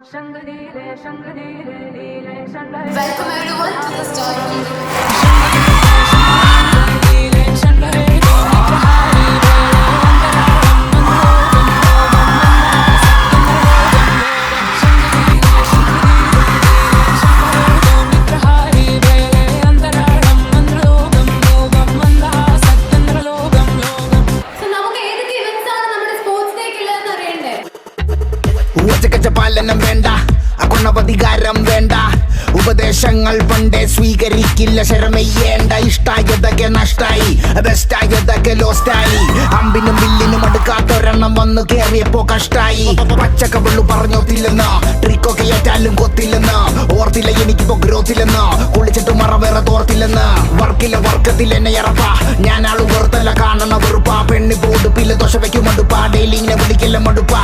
Welcome everyone to the Story. പാലനം വേണ്ട അകുണപതികാരം വേണ്ട ഉപദേശങ്ങൾ പണ്ടേ സ്വീകരിക്കില്ല ശരമയ്യേണ്ട ഇഷ്ടായതൊക്കെ നഷ്ടായി ബെസ്റ്റായതൊക്കെ ലോസ്റ്റായി അമ്പിനും വില്ലിനും അടുക്കാത്തൊരെണ്ണം വന്നു കേറിയപ്പോ കഷ്ടായി പച്ചക്കവള്ളു പറഞ്ഞോത്തില്ലെന്ന് ട്രിക്കൊക്കെ ഏറ്റാലും കൊത്തില്ലെന്ന് ഓർത്തില്ല എനിക്കിപ്പോ ഗ്രോത്തില്ലെന്ന് കുളിച്ചിട്ട് മറ വേറെ തോർത്തില്ലെന്ന് വർക്കില്ല വർക്കത്തിൽ എന്നെ ഇറപ്പ ഞാൻ ആള് വെറുതല്ല കാണണ വെറുപ്പാ പെണ്ണി പോടുപ്പില്ല ദോശ വയ്ക്കും മടുപ്പാ ഡെയിലി ഇങ്ങനെ വിളിക്കില്ല മടുപ്പാ